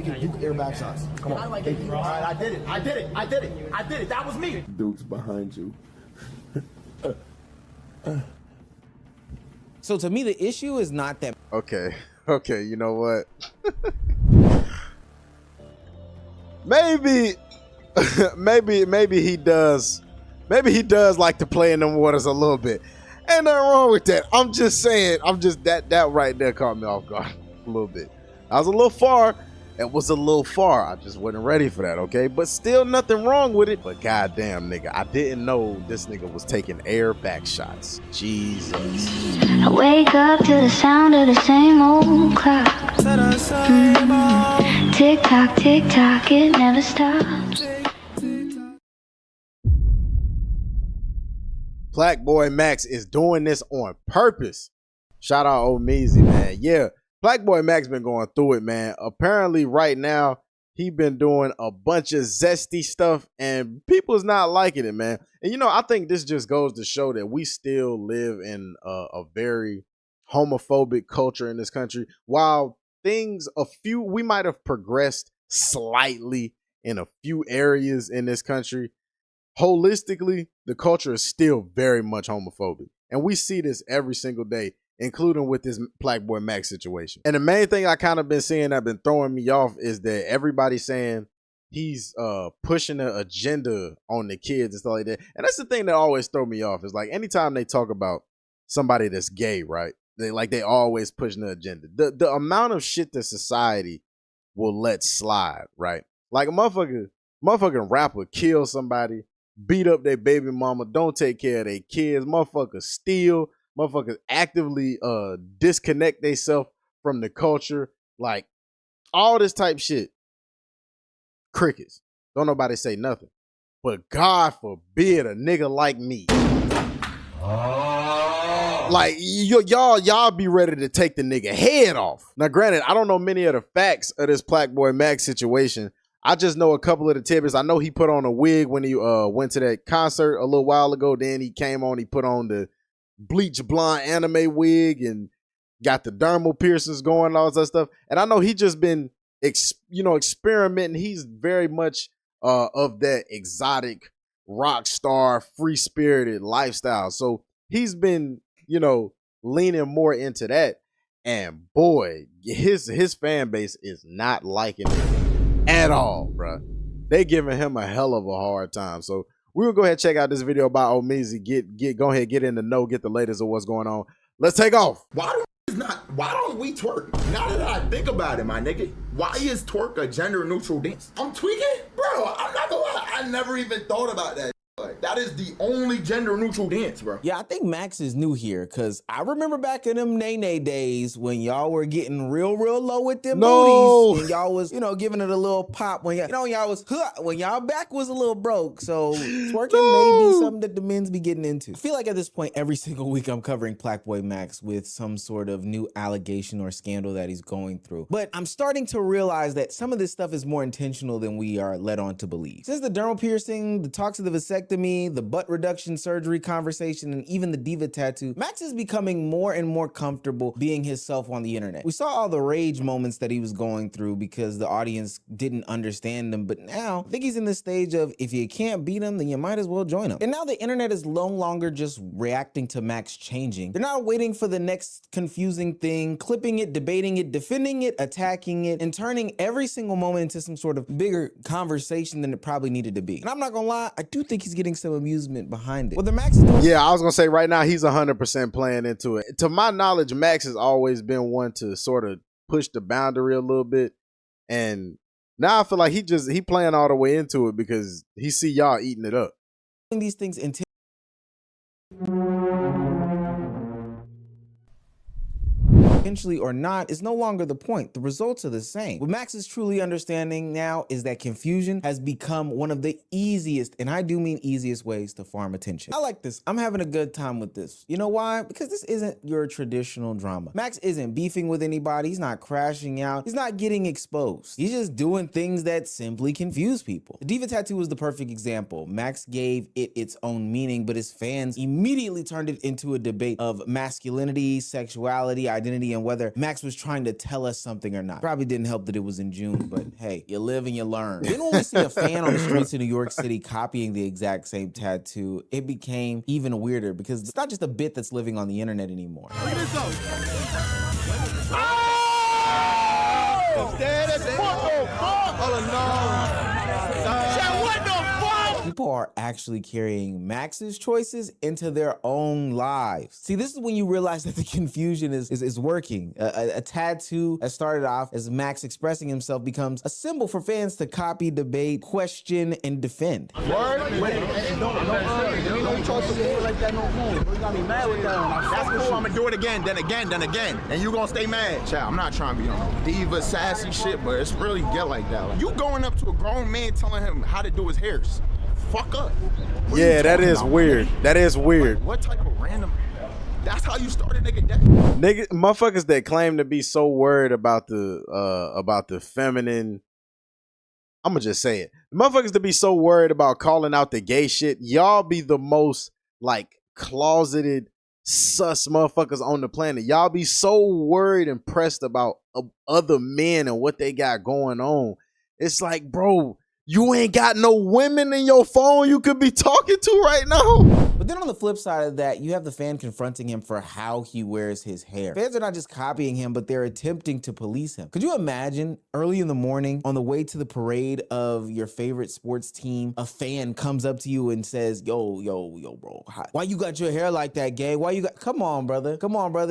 get Duke airbag shots. Come on. All right, I did it. That was me. Duke's behind you. So to me, the issue is not that. Okay, you know what? maybe he does. Maybe he does like to play in them waters a little bit. Ain't nothing wrong with that. I'm just saying. That right there caught me off guard a little bit. I was a little far. It was a little far. I just wasn't ready for that, okay? But still nothing wrong with it. But goddamn, nigga, I didn't know this nigga was taking air back shots. Jesus. I wake up to the sound of the same old clock. Tick tock, it never stops. PlaqueBoyMax is doing this on purpose. Shout out Omeezy, man. Yeah. PlaqueBoyMax been going through it, man. Apparently right now, he been doing a bunch of zesty stuff and people's not liking it, man. And you know, I think this just goes to show that we still live in a very homophobic culture in this country. While we might have progressed slightly in a few areas in this country, holistically, the culture is still very much homophobic. And we see this every single day, including with this PlaqueBoyMax situation. And the main thing I kind of been seeing that been throwing me off is that everybody's saying he's pushing an agenda on the kids and stuff like that. And that's the thing that always throw me off is like anytime they talk about somebody that's gay, right? They always pushing the agenda. The amount of shit that society will let slide, right? Like a motherfucking rapper kill somebody, beat up their baby mama, don't take care of their kids, motherfuckers steal, motherfuckers actively disconnect themselves from the culture, like all this type shit. Crickets. Don't nobody say nothing. But God forbid a nigga like me. Like y'all be ready to take the nigga head off. Now granted, I don't know many of the facts of this PlaqueBoyMax situation. I just know a couple of the tidbits. I know he put on a wig when he went to that concert a little while ago. Then he came on, he put on the bleach blonde anime wig and got the dermal piercings going and all that stuff. And I know he just been experimenting. He's very much of that exotic rock star, free-spirited lifestyle. So he's been, leaning more into that. And boy, his fan base is not liking it at all, bro. They giving him a hell of a hard time. So we will go ahead and check out this video by Omeezy. Go ahead, get in the know, get the latest of what's going on. Let's take off. Why don't we twerk? Now that I think about it, my nigga, why is twerk a gender neutral dance? I'm tweaking? Bro, I'm not gonna lie, I never even thought about that. Like, that is the only gender neutral dance, bro. Yeah, I think Max is new here because I remember back in them nay days when y'all were getting real low with them booties and y'all was, giving it a little pop when when y'all back was a little broke. So twerking may be something that the men's be getting into. I feel like at this point, every single week I'm covering PlaqueBoyMax with some sort of new allegation or scandal that he's going through. But I'm starting to realize that some of this stuff is more intentional than we are led on to believe. Since the dermal piercing, the talks of the vasectomy, the butt reduction surgery conversation, and even the diva tattoo, Max is becoming more and more comfortable being himself on the internet. We saw all the rage moments that he was going through because the audience didn't understand him, but now I think he's in the stage of if you can't beat him, then you might as well join him. And now the internet is no longer just reacting to Max changing. They're not waiting for the next confusing thing, clipping it, debating it, defending it, attacking it, and turning every single moment into some sort of bigger conversation than it probably needed to be. And I'm not gonna lie, I do think he's getting some amusement behind it. Well, the Max is doing— Yeah, I was gonna say right now he's 100% playing into it. To my knowledge, Max has always been one to sort of push the boundary a little bit, and now I feel like he playing all the way into it because he see y'all eating it up. These things intentionally or not is no longer the point. The results are the same. What Max is truly understanding now is that confusion has become one of the easiest, and I do mean easiest, ways to farm attention. I like this. I'm having a good time with this. You know why? Because this isn't your traditional drama. Max isn't beefing with anybody. He's not crashing out. He's not getting exposed. He's just doing things that simply confuse people. The diva tattoo was the perfect example. Max gave it its own meaning, but his fans immediately turned it into a debate of masculinity, sexuality, identity, and on whether Max was trying to tell us something or not. Probably didn't help that it was in June, but hey, you live and you learn. Then when we see a fan on the streets of New York City copying the exact same tattoo, it became even weirder because it's not just a bit that's living on the internet anymore. People are actually carrying Max's choices into their own lives. See, this is when you realize that the confusion is working. A tattoo that started off as Max expressing himself becomes a symbol for fans to copy, debate, question, and defend. Word? Don't talk to me like that no more. You got me mad with that. That's cool. I'm gonna do it again, then again, then again. And you gonna stay mad. Child, I'm not trying to be on no diva, sassy shit, but it's really get like that. Like, you going up to a grown man telling him how to do his hairs. Fuck up. Yeah, that is weird. That is weird. Like, what type of random... That's how you started, nigga. Nigga, motherfuckers that claim to be so worried about the feminine... I'm gonna just say it. Motherfuckers to be so worried about calling out the gay shit, y'all be the most, like, closeted, sus motherfuckers on the planet. Y'all be so worried and pressed about other men and what they got going on. It's like, bro... You ain't got no women in your phone you could be talking to right now. But then on the flip side of that, you have the fan confronting him for how he wears his hair. Fans are not just copying him, but they're attempting to police him. Could you imagine early in the morning on the way to the parade of your favorite sports team, a fan comes up to you and says, yo, bro, why you got your hair like that, gay? Why you got, come on, brother.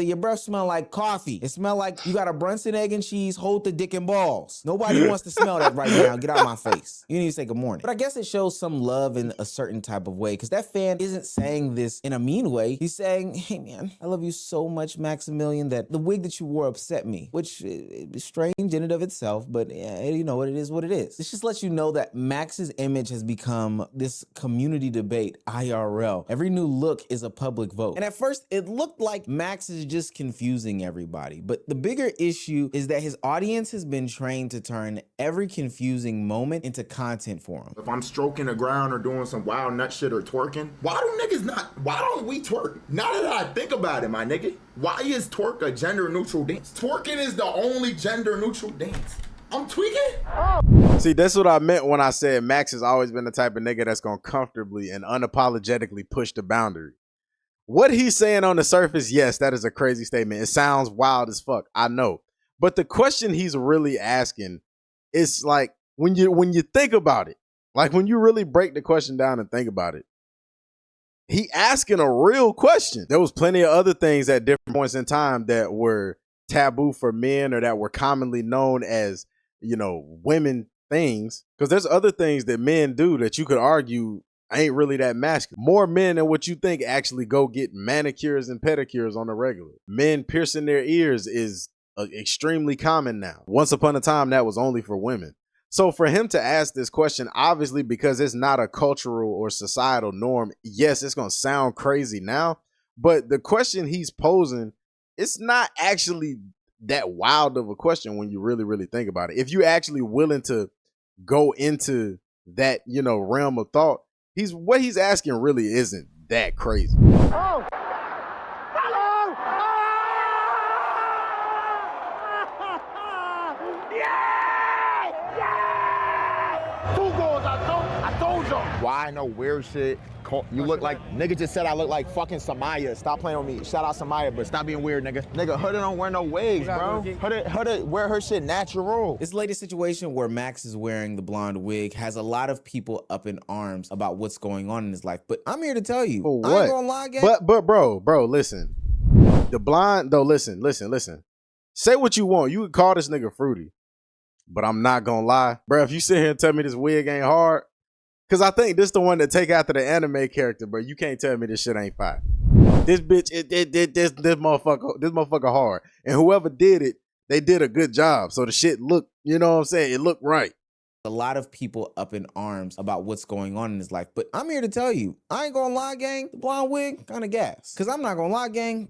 Your breath smell like coffee. It smell like you got a Brunson egg and cheese, hold the dick and balls. Nobody wants to smell that right now. Get out my face. You need to say good morning. But I guess it shows some love in a certain type of way, because that fan isn't saying this in a mean way. He's saying, hey man, I love you so much, Maximilian, that the wig that you wore upset me, which is strange in and of itself, but yeah, you know, it is what it is. This just lets you know that Max's image has become this community debate, IRL. Every new look is a public vote. And at first, it looked like Max is just confusing everybody. But the bigger issue is that his audience has been trained to turn every confusing moment into content for him. If I'm stroking the ground or doing some wild nut shit or twerking, why don't we twerk? Now that I think about it, my nigga, why is twerk a gender neutral dance? Twerking is the only gender neutral dance. I'm tweaking? See, that's what I meant when I said Max has always been the type of nigga that's gonna comfortably and unapologetically push the boundary. What he's saying on the surface, yes, that is a crazy statement. It sounds wild as fuck, I know. But the question he's really asking is like, when you think about it, like when you really break the question down and think about it, he asking a real question. There was plenty of other things at different points in time that were taboo for men or that were commonly known as, you know, women things. Because there's other things that men do that you could argue ain't really that masculine. More men than what you think actually go get manicures and pedicures on the regular. Men piercing their ears is extremely common now. Once upon a time, that was only for women. So for him to ask this question, obviously because it's not a cultural or societal norm, yes, it's going to sound crazy now, but the question he's posing, it's not actually that wild of a question when you really, really think about it. If you're actually willing to go into that, you know, realm of thought, what he's asking really isn't that crazy. Oh. Hello. Two goals, I told you. Why no weird shit? You look like, nigga just said I look like fucking Samaya. Stop playing with me. Shout out Samaya, but stop being weird, nigga. Nigga, Huda don't wear no wigs, bro. Huda wear her shit natural. This latest situation where Max is wearing the blonde wig has a lot of people up in arms about what's going on in his life. But I'm here to tell you, I ain't gonna lie, gang. But bro, listen. The blonde, though, listen. Say what you want. You could call this nigga fruity. But I'm not gonna lie. Bro, if you sit here and tell me this wig ain't hard, because I think this the one that take after the anime character, bro. You can't tell me this shit ain't fire. This bitch, this motherfucker hard. And whoever did it, they did a good job. So the shit looked, you know what I'm saying? It looked right. A lot of people up in arms about what's going on in his life. But I'm here to tell you, I ain't gonna lie, gang. The blonde wig, kind of gas. Because I'm not gonna lie, gang.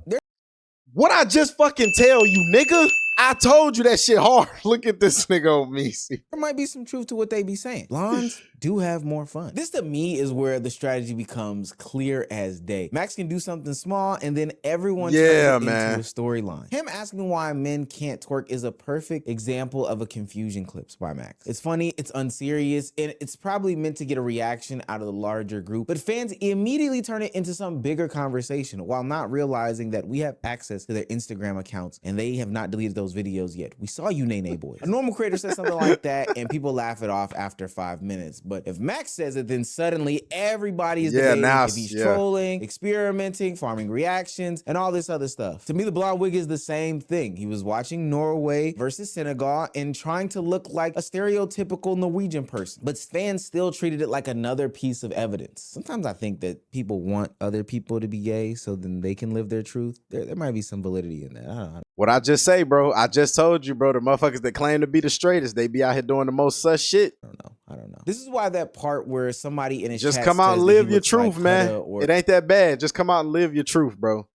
What I just fucking tell you, nigga? I told you that shit hard. Look at this nigga on me. See? There might be some truth to what they be saying. Blondes do have more fun. This to me is where the strategy becomes clear as day. Max can do something small and then everyone turns it into a storyline. Him asking why men can't twerk is a perfect example of a confusion clips by Max. It's funny, it's unserious, and it's probably meant to get a reaction out of the larger group, but fans immediately turn it into some bigger conversation while not realizing that we have access to their Instagram accounts and they have not deleted those videos yet. We saw you, Nene boys. A normal creator says something like that and people laugh it off after 5 minutes. But if Max says it, then suddenly everybody is debating if he's trolling, experimenting, farming reactions, and all this other stuff. To me, the blonde wig is the same thing. He was watching Norway versus Senegal and trying to look like a stereotypical Norwegian person. But fans still treated it like another piece of evidence. Sometimes I think that people want other people to be gay so then they can live their truth. There might be some validity in that. I don't know. What I just say, bro, I just told you, bro, the motherfuckers that claim to be the straightest, they be out here doing the most sus shit. I don't know. This is why that part where somebody in his just chat come out and live your truth, like man. It ain't that bad. Just come out and live your truth, bro.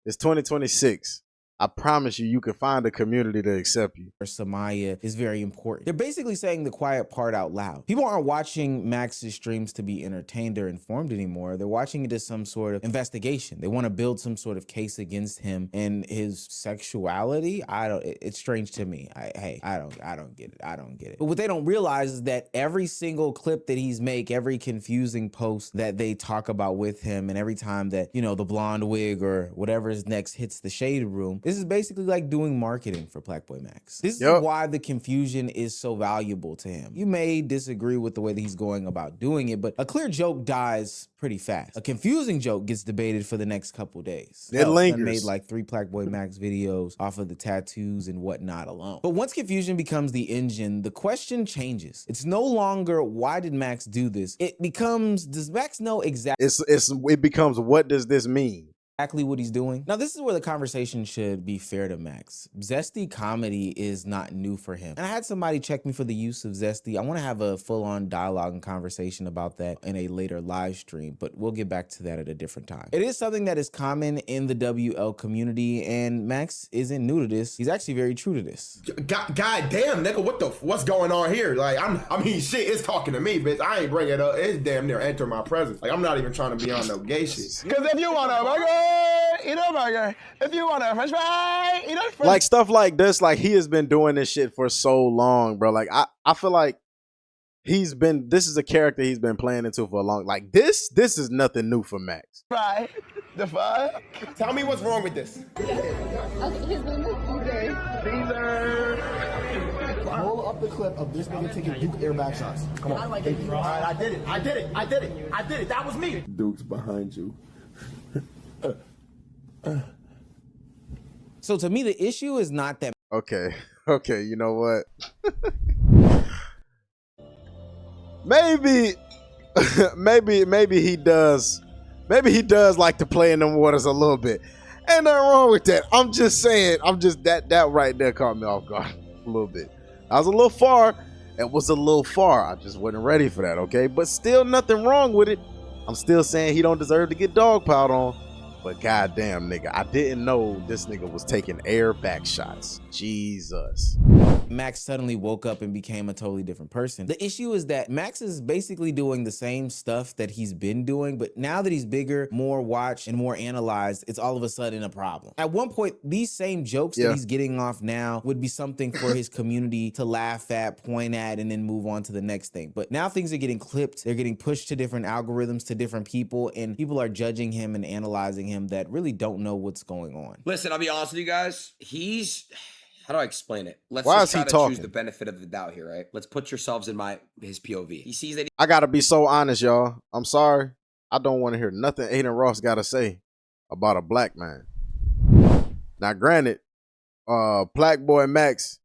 It's 2026. I promise you, you can find a community to accept you. Or Samaya is very important. They're basically saying the quiet part out loud. People aren't watching Max's streams to be entertained or informed anymore. They're watching it as some sort of investigation. They want to build some sort of case against him and his sexuality. It's strange to me. I don't get it. I don't get it. But what they don't realize is that every single clip that he's make, every confusing post that they talk about with him, and every time that, you know, the blonde wig or whatever is next hits the shade room, this is basically like doing marketing for PlaqueBoyMax. This is why the confusion is so valuable to him. You may disagree with the way that he's going about doing it, but a clear joke dies pretty fast. A confusing joke gets debated for the next couple days. It lingers. I made like 3 PlaqueBoyMax videos off of the tattoos and whatnot alone. But once confusion becomes the engine, the question changes. It's no longer why did Max do this? It becomes, does Max know exactly? It becomes, what does this mean? Exactly what he's doing. Now, this is where the conversation should be fair to Max. Zesty comedy is not new for him. And I had somebody check me for the use of Zesty. I want to have a full-on dialogue and conversation about that in a later live stream, but we'll get back to that at a different time. It is something that is common in the WL community, and Max isn't new to this. He's actually very true to this. God damn, nigga, what's going on here? Like, I mean, shit, it's talking to me, bitch. I ain't bring it up. It's damn near enter my presence. Like, I'm not even trying to be on no gay shit. Because if you want to eat a burger. If you want a french fry, eat a french fry. Like stuff like this, like he has been doing this shit for so long, bro. Like I feel like this is a character he's been playing into for a long, like this is nothing new for Max. Right. The fuck? Tell me what's wrong with this. Okay, his name is Caesar. Roll up the clip of this nigga taking Duke airbag shots. Come on. All right, I did it. That was me. Duke's behind you. So to me, the issue is not that. Okay, you know what? maybe he does. Maybe he does like to play in them waters a little bit. Ain't nothing wrong with that. I'm just saying. That right there caught me off guard a little bit. I was a little far. It was a little far. I just wasn't ready for that. Okay, but still nothing wrong with it. I'm still saying he don't deserve to get dog piled on. But goddamn, nigga, I didn't know this nigga was taking air back shots. Jesus. Max suddenly woke up and became a totally different person. The issue is that Max is basically doing the same stuff that he's been doing, but now that he's bigger, more watched, and more analyzed, it's all of a sudden a problem. At one point, these same jokes that he's getting off now would be something for his community to laugh at, point at, and then move on to the next thing. But now things are getting clipped, they're getting pushed to different algorithms, to different people, and people are judging him and analyzing him that really don't know what's going on. Listen, I'll be honest with you guys. How do I explain it? Let's Why just is he try to talking? choose the benefit of the doubt here, right? Let's put yourselves in his POV. He sees that I gotta be so honest, y'all. I'm sorry. I don't want to hear nothing Aiden Ross gotta say about a black man. Now, granted, PlaqueBoyMax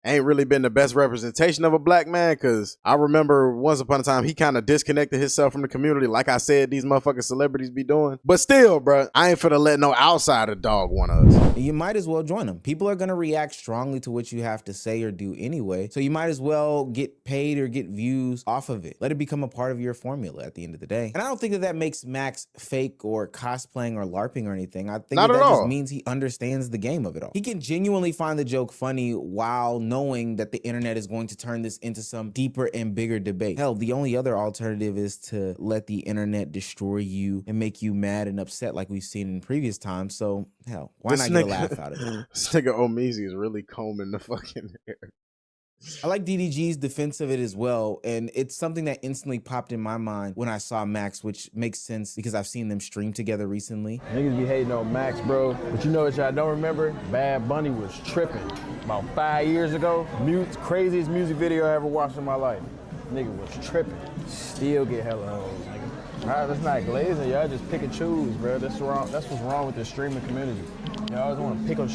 ain't really been the best representation of a black man, because I remember once upon a time he kind of disconnected himself from the community, like I said these motherfucking celebrities be doing. But still, bro, I ain't finna let no outsider dog one of us. You might as well join them. People are gonna react strongly to what you have to say or do anyway, so you might as well get paid or get views off of it. Let it become a part of your formula at the end of the day. And I don't think that that makes Max fake or cosplaying or LARPing or anything. I think that just means he understands the game of it all. He can genuinely find the joke funny while knowing that the internet is going to turn this into some deeper and bigger debate. Hell, the only other alternative is to let the internet destroy you and make you mad and upset like we've seen in previous times. So hell, why not get a laugh out of it? This nigga Omeezy is really combing the fucking hair. I like DDG's defense of it as well, and it's something that instantly popped in my mind when I saw Max, which makes sense because I've seen them stream together recently. Niggas be hating on Max, bro, but you know what y'all don't remember? Bad Bunny was tripping about 5 years ago. Craziest music video I ever watched in my life. Nigga was tripping. Still get hella hoes, nigga. All right, that's not glazing, y'all just pick and choose, bro. That's wrong. That's what's wrong with the streaming community. Y'all always want to pick on.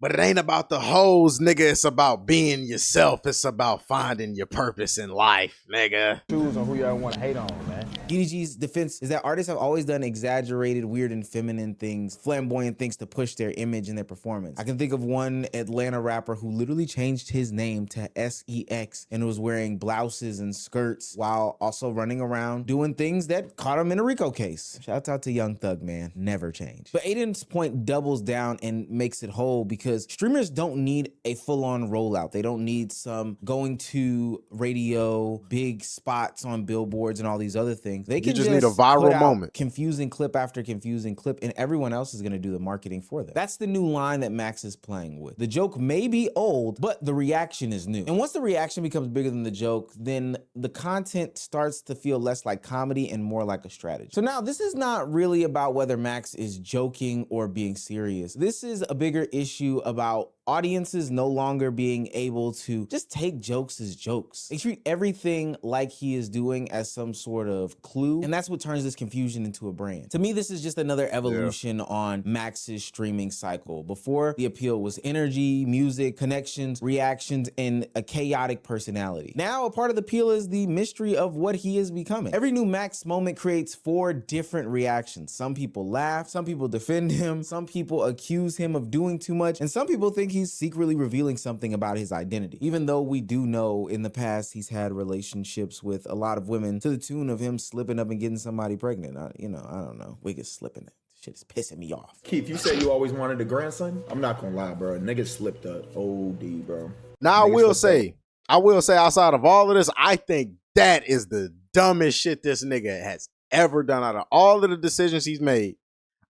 But it ain't about the hoes, nigga. It's about being yourself. It's about finding your purpose in life, nigga. Choose on who y'all want to hate on, man. DDG's defense is that artists have always done exaggerated, weird, and feminine things, flamboyant things to push their image and their performance. I can think of one Atlanta rapper who literally changed his name to SEX and was wearing blouses and skirts while also running around doing things that caught him in a RICO case. Shout out to Young Thug, man. Never change. But Aiden's point doubles down and makes it whole because streamers don't need a full-on rollout. They don't need some going to radio, big spots on billboards and all these other things. They can just need a viral moment. Confusing clip after confusing clip, and everyone else is gonna do the marketing for them. That's the new line that Max is playing with. The joke may be old, but the reaction is new. And once the reaction becomes bigger than the joke, then the content starts to feel less like comedy and more like a strategy. So now this is not really about whether Max is joking or being serious. This is a bigger issue about audiences no longer being able to just take jokes as jokes. They treat everything like he is doing as some sort of clue, and that's what turns this confusion into a brand. To me, this is just another evolution on Max's streaming cycle. Before, the appeal was energy, music, connections, reactions, and a chaotic personality. Now, a part of the appeal is the mystery of what he is becoming. Every new Max moment creates 4 different reactions. Some people laugh, some people defend him, some people accuse him of doing too much, and some people think he's secretly revealing something about his identity. Even though we do know in the past he's had relationships with a lot of women to the tune of him slipping up and getting somebody pregnant. I don't know. Wiggins slipping it. Shit is pissing me off. Keith, you said you always wanted a grandson? I'm not gonna lie, bro. Niggas slipped up. OD, bro. Now I will say outside of all of this, I think that is the dumbest shit this nigga has ever done. Out of all of the decisions he's made,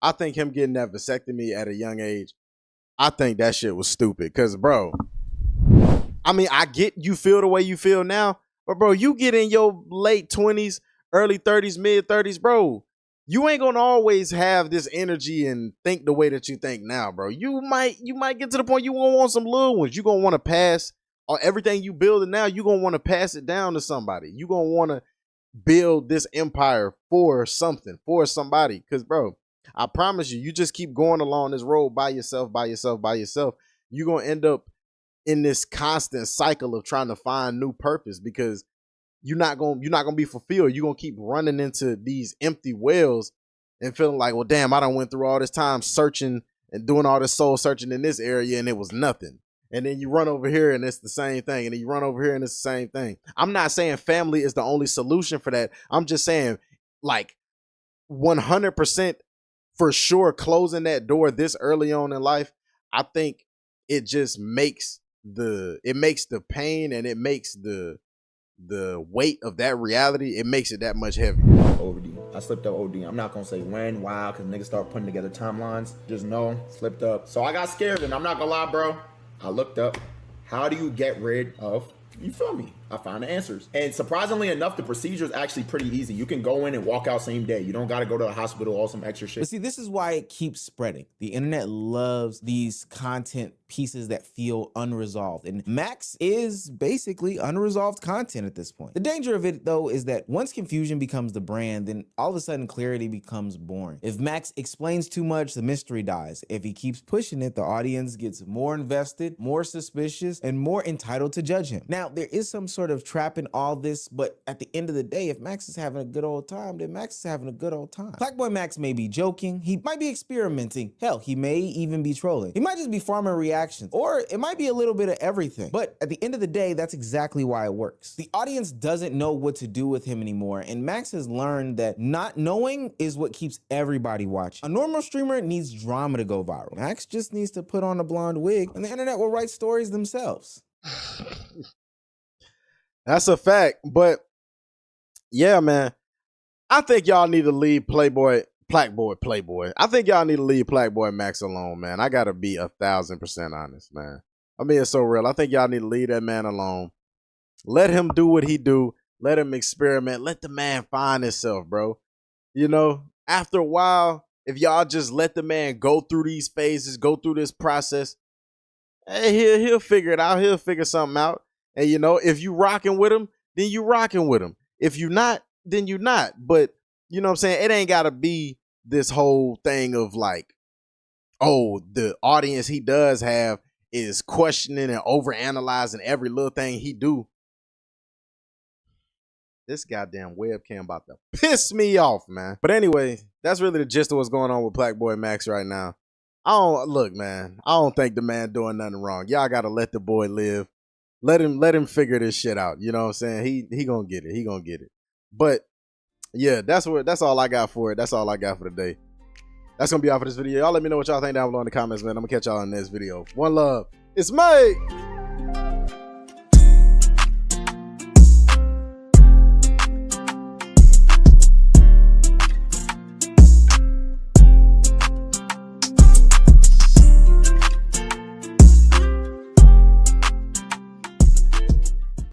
I think him getting that vasectomy at a young age, I think that shit was stupid. Cause bro, I mean, I get you feel the way you feel now, but bro, you get in your late 20s, early 30s, mid 30s, bro, you ain't gonna always have this energy and think the way that you think now, bro. You might get to the point you gonna want some little ones. You gonna want to pass or everything you building now, you gonna want to pass it down to somebody. You gonna want to build this empire for something, for somebody. Cause bro, I promise you, you just keep going along this road by yourself, you're going to end up in this constant cycle of trying to find new purpose because you're not going to be fulfilled. You're going to keep running into these empty wells and feeling like, well, damn, I done went through all this time searching and doing all this soul searching in this area and it was nothing. And then you run over here and it's the same thing. And then you run over here and it's the same thing. I'm not saying family is the only solution for that. I'm just saying like 100% for sure closing that door this early on in life, I think it just makes the pain and it makes the weight of that reality, it makes it that much heavier. OD. I slipped up OD. I'm not gonna say when, why, because niggas start putting together timelines. Just know, slipped up. So I got scared and I'm not gonna lie, bro. I looked up, how do you get rid of, you feel me, I find the answers. And surprisingly enough, the procedure is actually pretty easy. You can go in and walk out same day. You don't got to go to the hospital or some extra shit. But see, this is why it keeps spreading. The internet loves these content pieces that feel unresolved. And Max is basically unresolved content at this point. The danger of it, though, is that once confusion becomes the brand, then all of a sudden clarity becomes boring. If Max explains too much, the mystery dies. If he keeps pushing it, the audience gets more invested, more suspicious, and more entitled to judge him. Now, there is some sort of trap in all this, but at the end of the day, if Max is having a good old time, then Max is having a good old time. PlaqueBoyMax may be joking, he might be experimenting, hell, he may even be trolling. He might just be farming reactions, or it might be a little bit of everything. But at the end of the day, that's exactly why it works. The audience doesn't know what to do with him anymore, and Max has learned that not knowing is what keeps everybody watching. A normal streamer needs drama to go viral. Max just needs to put on a blonde wig, and the internet will write stories themselves. That's a fact. But yeah, man, I think y'all need to leave PlaqueBoy. I think y'all need to leave PlaqueBoyMax alone, man. I gotta be 1,000% honest, man. I'm being so real. I think y'all need to leave that man alone. Let him do what he do. Let him experiment. Let the man find himself, bro. You know, after a while, if y'all just let the man go through these phases, go through this process, hey, he'll figure it out. He'll figure something out. And you know, if you rocking with him, then you rocking with him. If you not, then you not. But you know what I'm saying? It ain't gotta be this whole thing of like, oh, the audience he does have is questioning and overanalyzing every little thing he do. This goddamn webcam about to piss me off, man. But anyway, that's really the gist of what's going on with PlaqueBoyMax right now. Look, man, I don't think the man doing nothing wrong. Y'all gotta let the boy live. Let him figure this shit out. You know what I'm saying? He gonna get it. He gonna get it. But yeah, that's all I got for it. That's all I got for today. That's gonna be all for this video. Y'all let me know what y'all think down below in the comments, man. I'm gonna catch y'all in this video. One love. It's Mike.